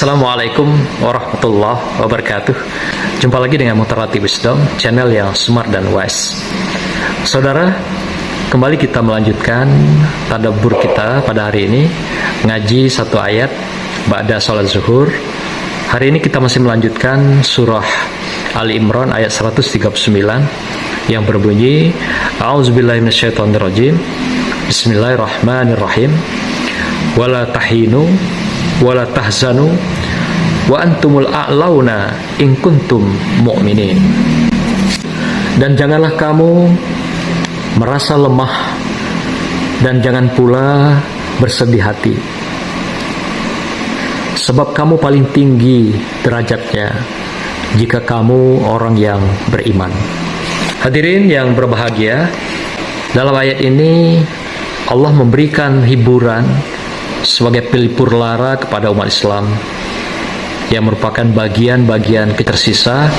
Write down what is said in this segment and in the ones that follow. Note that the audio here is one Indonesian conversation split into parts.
Assalamualaikum warahmatullahi wabarakatuh. Jumpa lagi dengan Mutarati Wisdom, channel yang smart dan wise. Saudara, kembali kita melanjutkan tadabbur kita pada hari ini, ngaji satu ayat ba'da sholat zuhur. Hari ini kita masih melanjutkan surah Ali Imran ayat 139 yang berbunyi, A'udzubillahi minasyaitonirrajim, Bismillahirrahmanirrahim, wala tahinu wala tahzanu wa antumul a'launa in kuntum mu'minin. Dan janganlah kamu merasa lemah dan jangan pula bersedih hati, sebab kamu paling tinggi derajatnya jika kamu orang yang beriman. Hadirin yang berbahagia, dalam ayat ini Allah memberikan hiburan sebagai pelipur lara kepada umat Islam yang merupakan bagian-bagian tersisa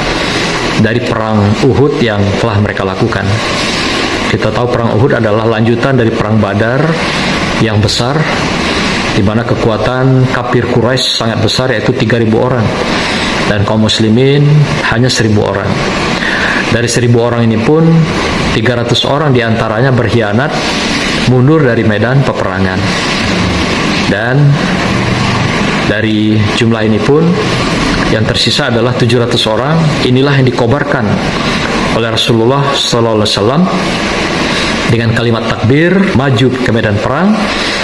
dari perang Uhud yang telah mereka lakukan. Kita tahu perang Uhud adalah lanjutan dari perang Badar yang besar, di mana kekuatan kafir Quraisy sangat besar, yaitu 3.000 orang, dan kaum muslimin hanya 1.000 orang. Dari 1.000 orang ini pun 300 orang diantaranya berkhianat, mundur dari medan peperangan. Dan dari jumlah ini pun yang tersisa adalah 700 orang. Inilah yang dikobarkan oleh Rasulullah SAW dengan kalimat takbir, maju ke medan perang,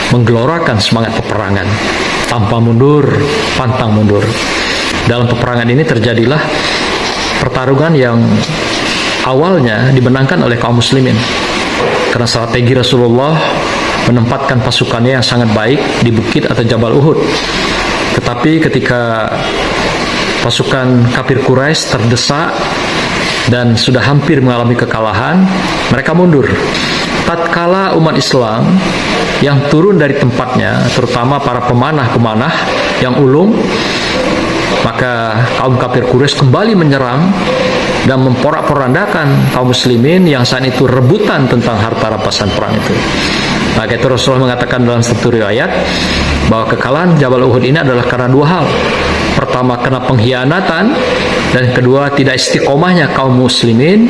menggelorakan semangat peperangan, tanpa mundur, pantang mundur. Dalam peperangan ini terjadilah pertarungan yang awalnya dimenangkan oleh kaum muslimin, karena strategi Rasulullah menempatkan pasukannya yang sangat baik di bukit atau Jabal Uhud. Tetapi ketika pasukan kafir Quraisy terdesak dan sudah hampir mengalami kekalahan, mereka mundur. Tatkala umat Islam yang turun dari tempatnya, terutama para pemanah-pemanah yang ulung, maka kaum kafir Quraisy kembali menyerang dan memporak-porandakan kaum muslimin yang saat itu rebutan tentang harta rampasan perang itu. Maka itu Rasulullah mengatakan dalam satu riwayat bahwa kekalahan Jabal Uhud ini adalah karena dua hal. Pertama, karena pengkhianatan, dan kedua, tidak istiqomahnya kaum muslimin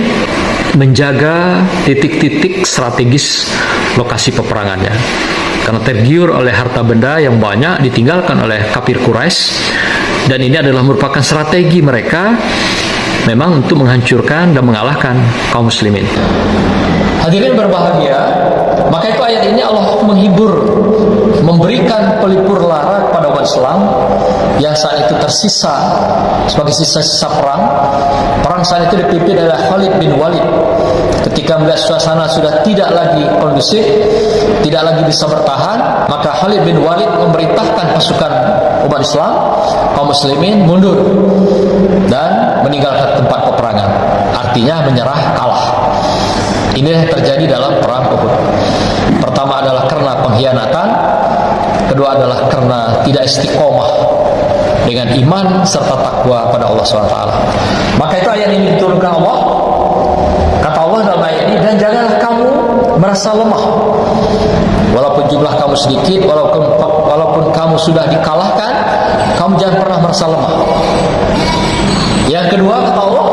menjaga titik-titik strategis lokasi peperangannya. Karena tergiur oleh harta benda yang banyak ditinggalkan oleh kafir Quraisy, dan ini adalah merupakan strategi mereka memang untuk menghancurkan dan mengalahkan kaum muslimin. Hadirin berbahagia, maka itu ayat ini Allah menghibur, memberikan pelipur lara kepada umat Islam yang saat itu tersisa sebagai sisa-sisa perang. Perang saat itu dipimpin oleh Khalid bin Walid. Ketika melihat suasana sudah tidak lagi kondusif, tidak lagi bisa bertahan, maka Khalid bin Walid memerintahkan pasukan umat Islam, kaum muslimin, mundur dan meninggalkan tempat peperangan. Artinya menyerah, kalah. Ini yang terjadi dalam perang Uhud. Pertama adalah karena pengkhianatan, kedua adalah karena tidak istiqomah dengan iman serta takwa pada Allah SWT. Maka itu ayat ini diturunkan Allah. Kata Allah dalam ayat ini, dan janganlah kamu merasa lemah, walaupun jumlah kamu sedikit, walaupun kamu sudah dikalahkan, kamu jangan pernah merasa lemah. Yang kedua, kata Allah,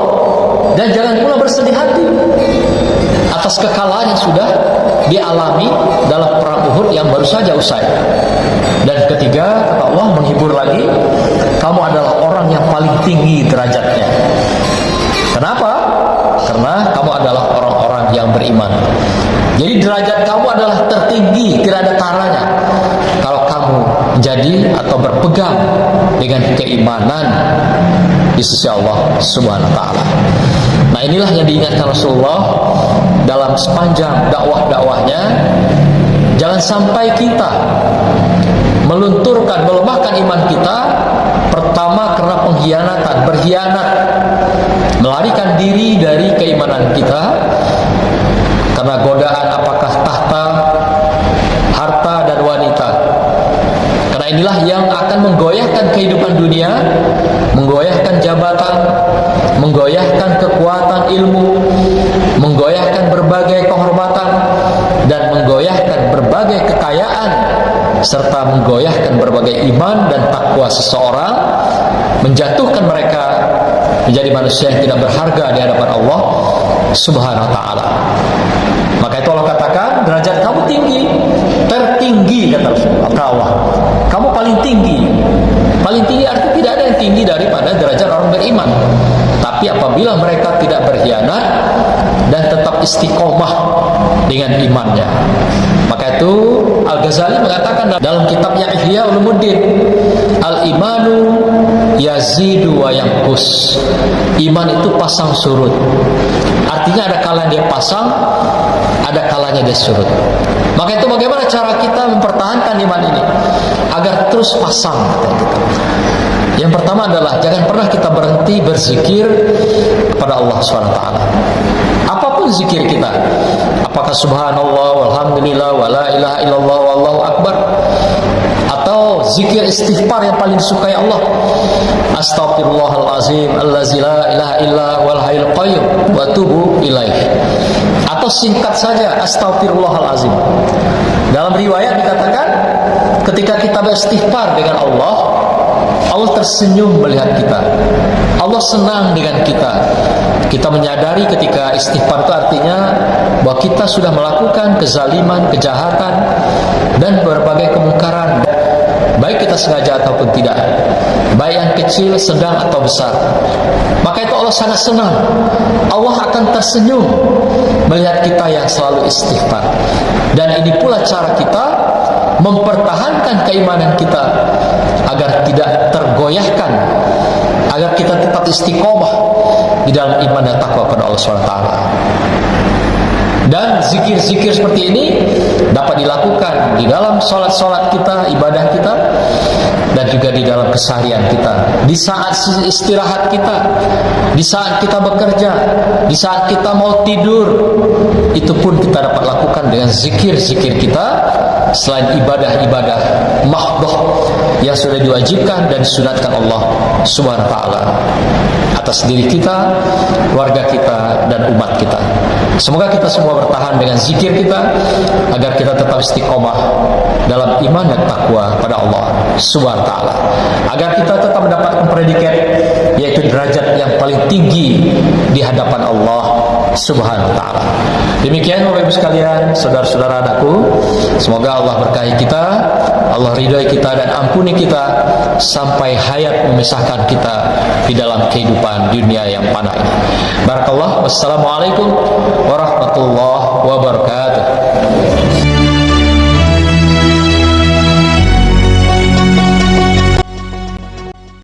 dan jangan pula bersedih hati atas kekalahan yang sudah dialami dalam perang Uhud yang baru saja usai. Dan ketiga, kata Allah menghibur lagi, kamu adalah orang yang paling tinggi derajatnya. Kenapa? Karena kamu adalah orang-orang yang beriman. Jadi derajat kamu adalah tertinggi, tidak ada taranya kalau kamu menjadi atau berpegang dengan keimanan di sisi Allah Subhanahu wa taala. Nah, inilah yang diingatkan Rasulullah dalam sepanjang dakwah-dakwahnya. Jangan sampai kita melunturkan, melemahkan iman kita. Pertama, karena pengkhianatan, berkhianat, melarikan diri dari keimanan kita karena godaan apakah tahta, harta, dan wanita. Karena inilah yang akan menggoyahkan kehidupan dunia, menggoyahkan jabatan, menggoyahkan kekuatan ilmu, menggoyahkan berbagai kehormatan, dan menggoyahkan berbagai kekayaan, serta menggoyahkan berbagai iman dan takwa seseorang menjatuhkan mereka menjadi manusia yang tidak berharga di hadapan Allah Subhanahu wa taala. Maka itu Allah katakan, derajat kamu tinggi, tertinggi kata Allah. Kamu paling tinggi. Paling tinggi artinya tidak ada yang tinggi daripada derajat orang beriman. Tapi apabila mereka tidak berkhianat dan tetap istiqomah dengan imannya. Maka itu Al-Ghazali mengatakan dalam kitabnya Ihya Ulumuddin, al-imanu yazidu wa yanqus. Iman itu pasang surut. Artinya ada kalanya dia pasang, ada kalanya dia surut. Maka itu bagaimana cara kita mempertahankan iman ini agar terus pasang, kata kita. Yang pertama adalah jangan pernah kita berhenti berzikir kepada Allah SWT. Apapun zikir kita, apakah subhanallah, walhamdulillah, wala ilaha illallah, wallahu akbar, atau zikir istighfar yang paling disukai Allah, astaghfirullahalazim allazi la ilaha illa wal hayyul qayyum wa tubu ilaih, atau singkat saja astaghfirullahalazim. Dalam riwayat dikatakan ketika kita beristighfar dengan Allah, Allah tersenyum melihat kita. Allah senang dengan kita. Kita menyadari ketika istighfar itu artinya bahwa kita sudah melakukan kezaliman, kejahatan, dan berbagai kemungkaran, baik kita sengaja ataupun tidak, baik yang kecil, sedang atau besar. Maka itu Allah sangat senang. Allah akan tersenyum melihat kita yang selalu istighfar. Dan ini pula cara kita mempertahankan keimanan kita agar tidak tergoyahkan, agar kita tetap istiqomah di dalam iman dan takwa kepada Allah SWT. Dan zikir-zikir seperti ini dapat dilakukan di dalam sholat-sholat kita, ibadah kita, dan juga di dalam keseharian kita, di saat istirahat kita, di saat kita bekerja, di saat kita mau tidur. Itu pun kita dapat lakukan dengan zikir-zikir kita selain ibadah-ibadah mahdhah yang sudah diwajibkan dan disunatkan Allah Subhanahu wa taala atas diri kita, warga kita, dan umat kita. Semoga kita semua bertahan dengan zikir kita agar kita tetap istiqomah dalam iman dan takwa pada Allah Subhanahu wa taala, agar kita tetap mendapatkan predikat yaitu derajat yang paling tinggi di hadapan Allah Subhanahu wa taala. Demikian Bapak Ibu sekalian, saudara-saudara anakku, semoga Allah berkahi kita, Allah ridhoi kita dan ampuni kita sampai hayat memisahkan kita di dalam kehidupan dunia yang fana ini. Barakallah. Wassalamualaikum warahmatullahi wabarakatuh.